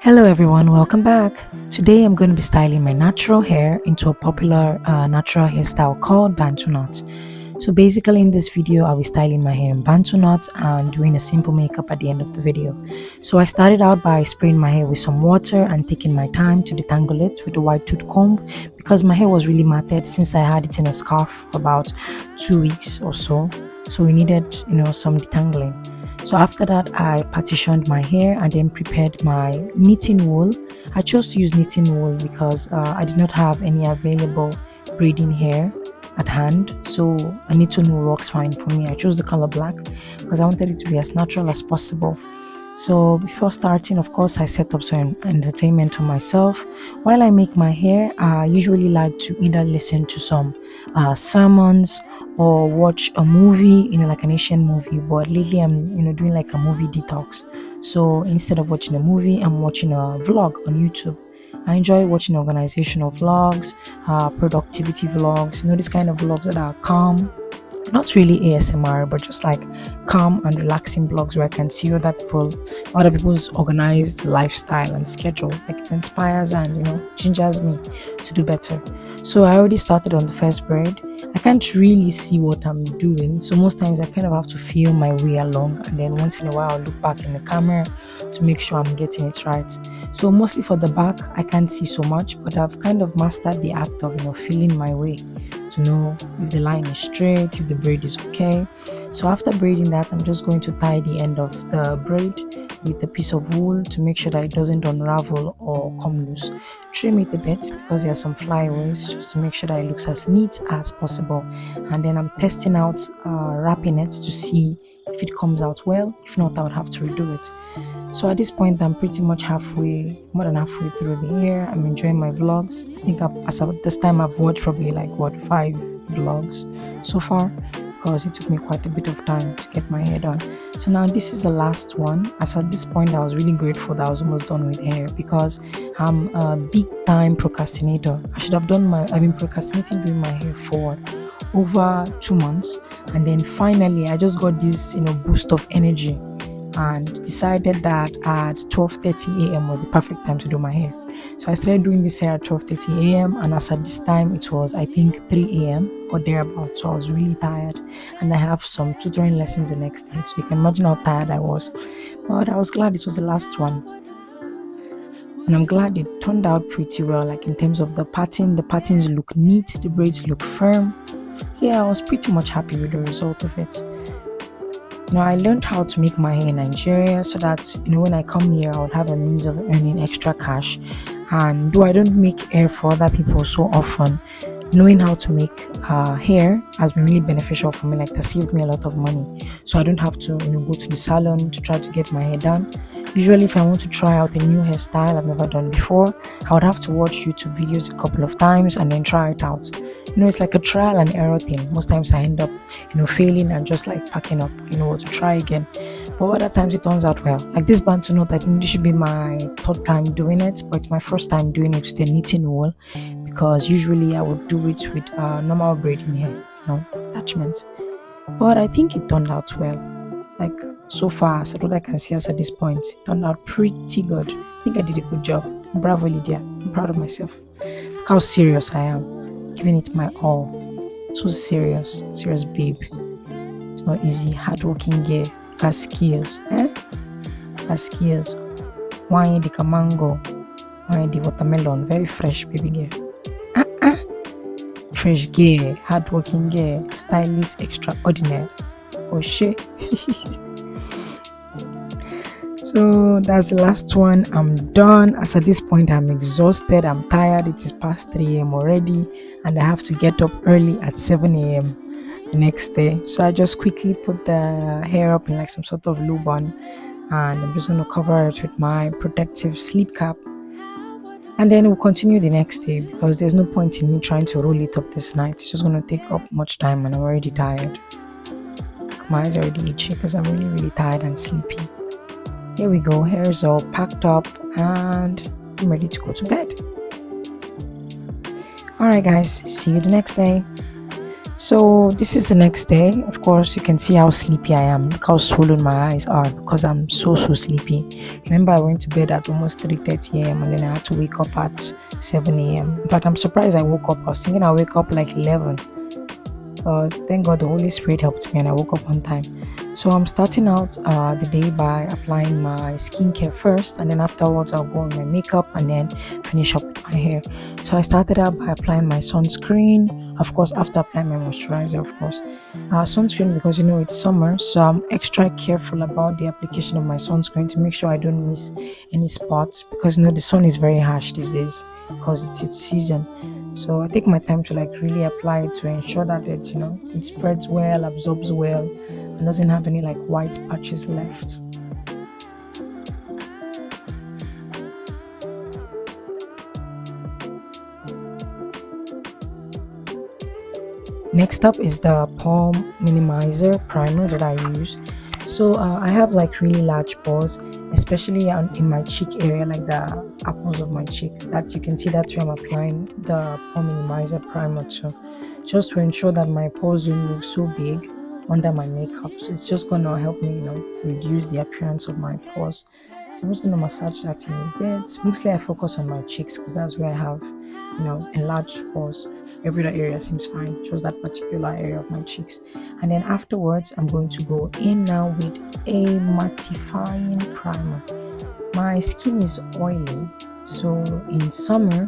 Hello everyone, welcome back. Today I'm going to be styling my natural hair into a popular natural hairstyle called Bantu knot. So basically in this video I'll be styling my hair in Bantu knot and doing a simple makeup at the end of the video. So I started out by spraying my hair with some water and taking my time to detangle it with a white tooth comb because my hair was really matted since I had it in a scarf for about 2 weeks or so. So we needed, some detangling. So after that, I partitioned my hair and then prepared my knitting wool. I chose to use knitting wool because I did not have any available braiding hair at hand. So a knitting wool works fine for me. I chose the color black because I wanted it to be as natural as possible. So before starting, of course, I set up some entertainment for myself. While I make my hair, I usually like to either listen to some sermons or watch a movie, like an Asian movie. But lately I'm, doing like a movie detox. So instead of watching a movie, I'm watching a vlog on YouTube. I enjoy watching organizational vlogs, productivity vlogs, this kind of vlogs that are calm. Not really ASMR, but just like calm and relaxing vlogs where I can see other people's organized lifestyle and schedule. Like it inspires and gingers me to do better. So I already started on the first braid. I can't really see what I'm doing, so most times I kind of have to feel my way along, and then once in a while I'll look back in the camera to make sure I'm getting it right. So mostly for the back I can't see so much, but I've kind of mastered the act of feeling my way to know if the line is straight, if the braid is okay. So after braiding that, I'm just going to tie the end of the braid with a piece of wool to make sure that it doesn't unravel or come loose. Trim it a bit because there are some flyaways, just to make sure that it looks as neat as possible. And then I'm testing out wrapping it to see if it comes out well. If not, I would have to redo it. So at this point I'm pretty much more than halfway through the year. I'm enjoying my vlogs. I think as of this time I've watched probably 5 vlogs so far, because it took me quite a bit of time to get my hair done. So now this is the last one. As at this point I was really grateful that I was almost done with hair, because I'm a big time procrastinator. I've been procrastinating doing my hair for over 2 months, and then finally I just got this boost of energy and decided that at 12:30 a.m. was the perfect time to do my hair. So I started doing this hair at 12:30 a.m. and as at this time it was, I think, 3 a.m. or thereabouts. So I was really tired and I have some tutoring lessons the next day, so you can imagine how tired I was. But I was glad it was the last one, and I'm glad it turned out pretty well. Like in terms of the patterns look neat, the braids look firm. Yeah, I was pretty much happy with the result of it. Now I learned how to make my hair in Nigeria so that when I come here I would have a means of earning extra cash. And though I don't make hair for other people so often, knowing how to make hair has been really beneficial for me. Like that saved me a lot of money, so I don't have to go to the salon to try to get my hair done. Usually if I want to try out a new hairstyle I've never done before, I would have to watch YouTube videos a couple of times and then try it out. It's like a trial and error thing. Most times I end up failing and just like packing up to try again, but other times it turns out well. Like this Bantu knot, I think this should be my 3rd time doing it, but it's my 1st time doing it with the knitting wool, because usually I would do it with normal braiding hair, attachments. But I think it turned out well. Like so far, as what I can see as at this point, it turned out pretty good. I think I did a good job. Bravo, Lydia. I'm proud of myself. Look how serious I am, giving it my all. So serious babe. It's not easy. Hardworking girl. Has skills, Has skills. Wine the mango, wine the watermelon. Very fresh, baby girl. Fresh girl, hardworking girl, stylish, extraordinary. Oh shit. So that's the last one. I'm done. As at this point I'm exhausted, I'm tired. It is past 3 a.m. already, and I have to get up early at 7 a.m. the next day. So I just quickly put the hair up in like some sort of low bun, and I'm just going to cover it with my protective sleep cap, and then we'll continue the next day, because there's no point in me trying to roll it up this night. It's just going to take up much time and I'm already tired. My eyes are already itchy because I'm really tired and sleepy. Here we go. Hair is all packed up and I'm ready to go to bed. Alright guys, see you the next day. So this is the next day. Of course, you can see how sleepy I am. Look how swollen my eyes are because I'm so sleepy. Remember, I went to bed at almost 3:30 a.m. and then I had to wake up at 7 a.m. In fact, I'm surprised I woke up. I was thinking I'll wake up like 11. Thank God the Holy Spirit helped me and I woke up on time. So I'm starting out the day by applying my skincare first, and then afterwards I'll go on my makeup and then finish up with my hair. So I started out by applying my sunscreen. Of course, after applying my moisturizer, of course, sunscreen, because it's summer, so I'm extra careful about the application of my sunscreen to make sure I don't miss any spots, because the sun is very harsh these days because it's its season. So I take my time to really apply it to ensure that it spreads well, absorbs well, and doesn't have any white patches left. Next up is the pore minimizer primer that I use. So I have really large pores, especially in my cheek area, like the apples of my cheek. That you can see that's where I'm applying the pore minimizer primer to, just to ensure that my pores don't look so big under my makeup. So it's just gonna help me, reduce the appearance of my pores. So I'm just gonna massage that in a bit. Mostly I focus on my cheeks because that's where I have, enlarged pores. Every other area seems fine, just that particular area of my cheeks. And then afterwards, I'm going to go in now with a mattifying primer. My skin is oily, so in summer,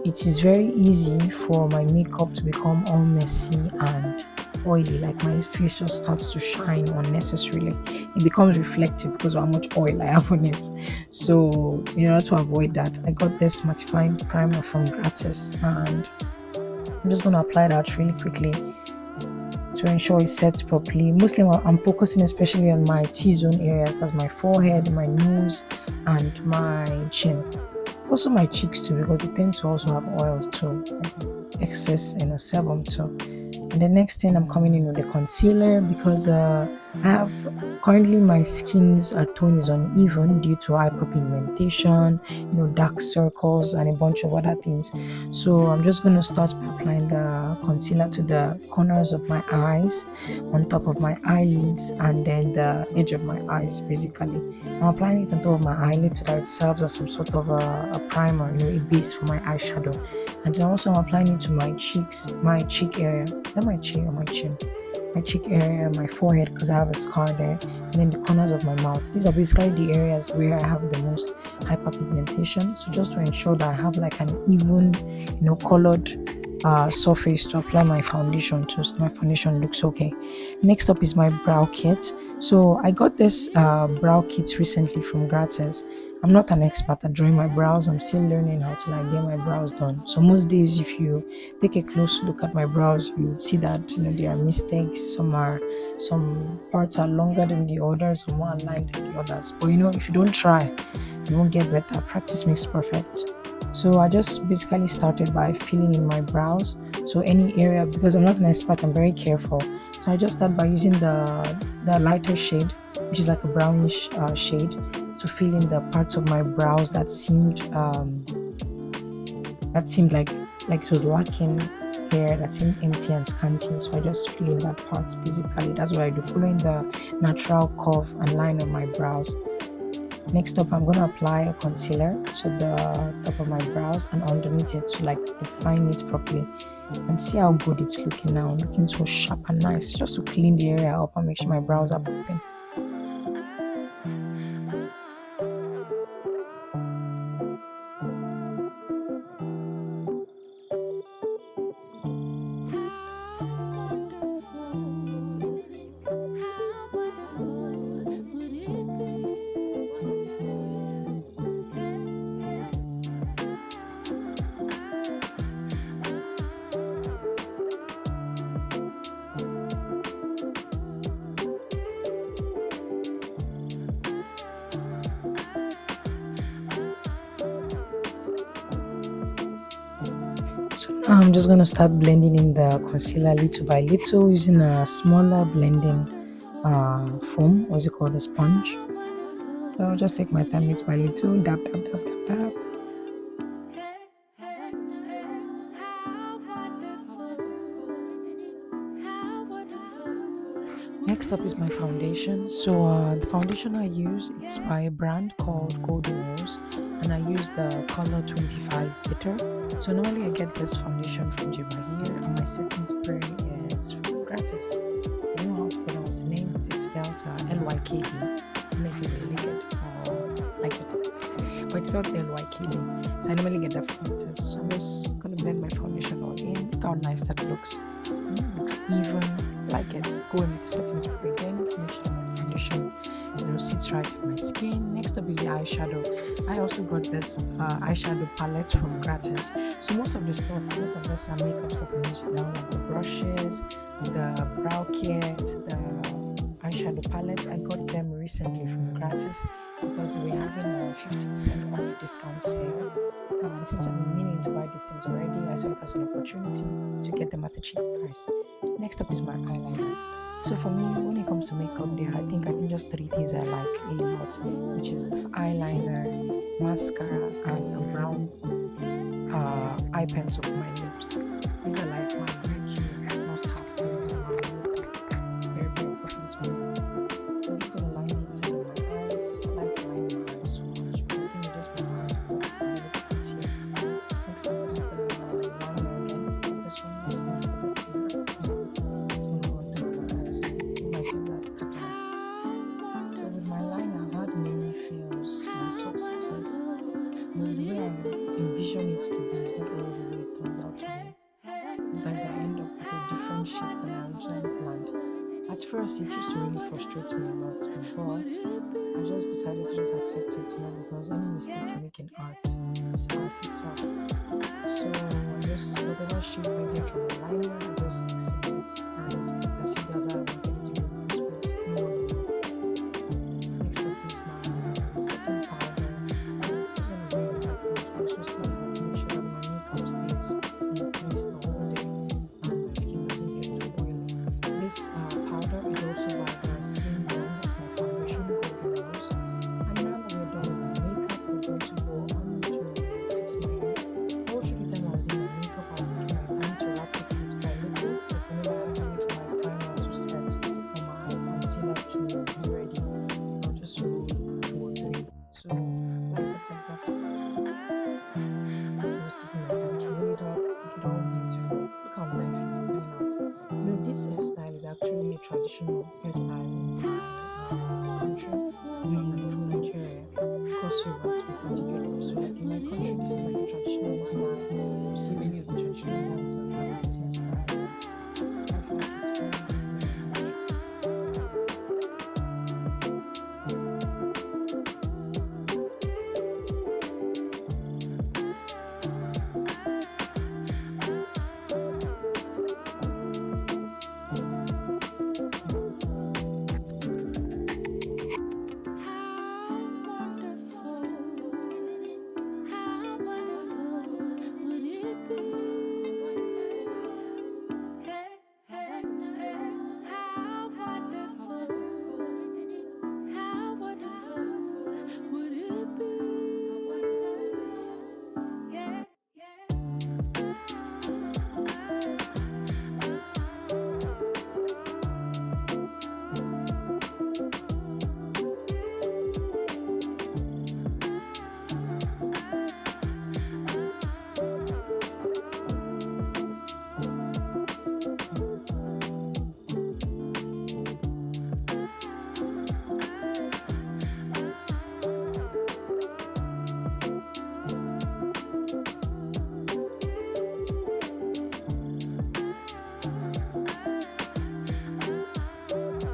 it is very easy for my makeup to become all messy and oily. My face just starts to shine unnecessarily. It becomes reflective because of how much oil I have on it. So in order to avoid that, I got this mattifying primer from Gratis, and I'm just going to apply that really quickly to ensure it sets properly. Mostly I'm focusing especially on my T-zone areas, as my forehead, my nose, and my chin. Also my cheeks too, because they tend to also have oil too, excess sebum too. And the next thing, I'm coming in with the concealer, because I have currently my skin's tone is uneven due to hyperpigmentation, dark circles, and a bunch of other things. So I'm just going to start by applying the concealer to the corners of my eyes, on top of my eyelids, and then the edge of my eyes. Basically, I'm applying it on top of my eyelid so that it serves as some sort of a primer, a base for my eyeshadow. And then also I'm applying it to my cheeks, my cheek area. Is that my chin or my chin? My cheek area, my forehead, because I have a scar there, and then the corners of my mouth. These are basically the areas where I have the most hyperpigmentation. So just to ensure that I have an even, colored surface to apply my foundation to, so my foundation looks okay. Next up is my brow kit. So I got this brow kit recently from Gratis. I'm not an expert at drawing my brows. I'm still learning how to get my brows done. So most days, if you take a close look at my brows, you see that there are mistakes. Some parts are longer than the others, some more aligned than the others. But if you don't try, you won't get better. Practice makes perfect. So I just basically started by filling in my brows. So any area, because I'm not an expert, I'm very careful. So I just start by using the lighter shade, which is like a brownish shade, to fill in the parts of my brows that seemed like it was lacking hair, that seemed empty and scanty. So I just fill in that part. Basically, that's what I do, following the natural curve and line of my brows. Next up, I'm going to apply a concealer to the top of my brows and underneath it to define it properly. And see how good it's looking now, looking so sharp and nice, just to clean the area up and make sure my brows are popping. So now I'm just going to start blending in the concealer little by little using a smaller blending foam, what's it called, a sponge. So I'll just take my time little by little, dab, dab, dab, dab, dab. Next up is my foundation. So the foundation I use, it's by a brand called Golden Rose, and I use the color 25 bitter. So normally I get this foundation from Here, and my setting spray is from Gratis. I don't know how to pronounce the name, but it's spelled LYKD. I don't know if it's really good or like it, but it's spelled LYKD. So I normally get that from Gratis. So I'm just gonna blend my foundation all in. Look how nice that looks. Looks even. Like it. Go in with the setting spray again to make sure my foundation sits right in my skin. Next up is the eyeshadow. I also got this eyeshadow palette from Gratis. So most of this are makeup stuff I'm using now, like the brushes, the brow kit, the eyeshadow palette. I got them recently from Gratis because they were having a 50% off discount sale. And since I've been meaning to buy these things already, I saw it as an opportunity to get them at a cheap price. Next up is my eyeliner. So for me, when it comes to makeup, I think just 3 things I like a lot, which is the eyeliner, mascara, and a brown eye pencil for my lips. These are like my go-to must-have things in my makeup. Very, very important to me. I'm just gonna line it in my eyes. I like lining my eyes so much. I think it just makes my eyes pop a little bit here. Next up is the liner again. This one is not for the So with my liner, I've had many fails and successes. The way I envision it to be is not always the way it turns out to be. Sometimes I end up with a different shape than I originally planned. At first, it used to really frustrate me a lot, but I just decided to just accept it, because any mistake you make in art, it's art itself. So whatever shape I get from the liner, I just accept it and I see that's how I wanted it to go. Next up is my setting powder. So this one is very important. Also stay to make sure that my makeup stays in place the whole day and my skin doesn't get too oily. This powder is also by the same brand as my foundation, Golden Rose. And now that we're done with my makeup, we're going to go on to fix my hair. All through the time I was doing my makeup, I was taking my time to wrap it with my little, but whenever I had to wait for my primer to set or my concealer to be ready, I'll just roll 2 or 3. So like that. I was taking my time to roll it up, make it all beautiful. Look how nice it's turning out. This hairstyle is actually a traditional hairstyle in my country. I'm from Nigeria, Cross River to be particular. So like in my country, this is like a traditional hairstyle. You see many of the traditional dancers have this hairstyle. I feel like it's very, very nice.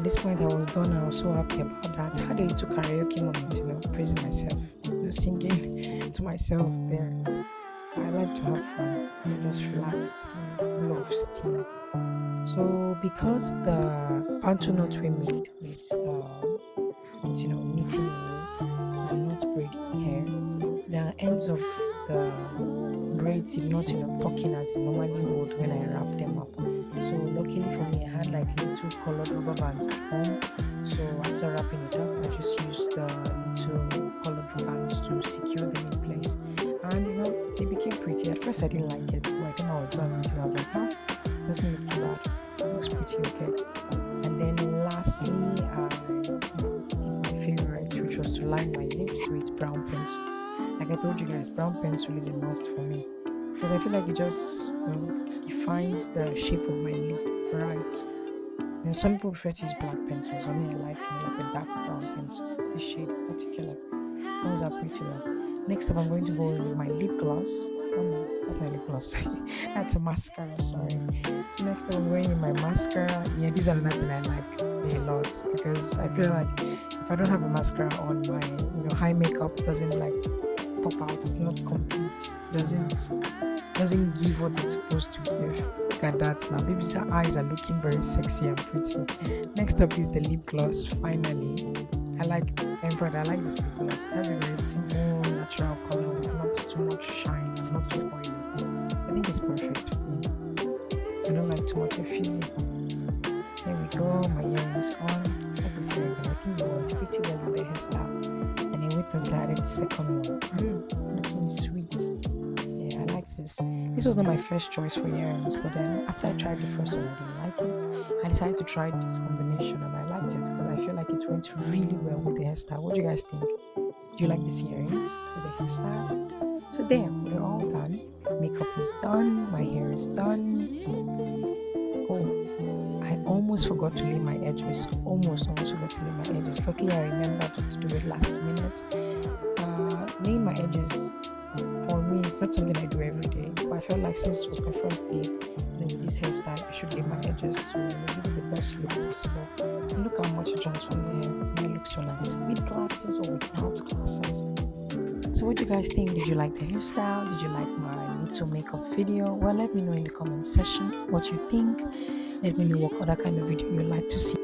This point I was done. I was so happy about that. Had a little karaoke moment, praising myself, singing to myself there. I like to have fun, just relax and blow off steam. So because the Bantu knots were made with knitting wool and not braiding hair, the ends of the braids did not tuck in as they normally would when I wrap them up. So luckily for me, I had like little colored rubber bands at home. So after wrapping it up, I just used the little colored rubber bands to secure them in place. And they became pretty. At first I didn't like it, but I don't know I was done with it. I was like, doesn't look too bad. It looks pretty okay. And And then lastly, I did my favorite, which was to line my lips with brown pencil. Like I told you guys, brown pencil is a must for me because I feel like it just defines the shape of my lip right. Some people prefer to use black pencils. For me, I like a dark brown pencil. This shade in particular. Those are pretty well. Next up, I'm going to go with my lip gloss. Oh no, that's not lip gloss. That's a mascara, sorry. So next up, I'm going in my mascara. Yeah, these are another thing I like a lot because I feel like if I don't have a mascara on, my high makeup doesn't like pop out. It's not complete. Doesn't give what it's supposed to give. Look at that now. Baby's eyes are looking very sexy and pretty. Next up is the lip gloss. Finally, I like this lip gloss. It has a very simple, natural color with not too much shine, not too oily. I think it's perfect for me. I don't like too much of fizzy. There we go. My earrings on. Like this earrings, and I think they went pretty well with the hairstyle. And then wait until I added the second one. Looking sweet. I like this. This was not my first choice for earrings, but then after I tried the first one, I didn't like it. I decided to try this combination, and I liked it because I feel like it went really well with the hairstyle. What do you guys think? Do you like these earrings with the hairstyle? So there, we're all done. Makeup is done. My hair is done. Oh, I almost forgot to lay my edges. Almost forgot to lay my edges. Luckily, I remembered to do it last minute. Laying my edges, for me, it's not something I do every day, but I felt like since it was my first day with this hairstyle, I should lay my edges to give it the best look possible. And look how much it transformed the hair. It might look so nice with glasses or without glasses. So what do you guys think? Did you like the hairstyle? Did you like my little makeup video? Well, let me know in the comment section what you think. Let me know what other kind of video you'd like to see.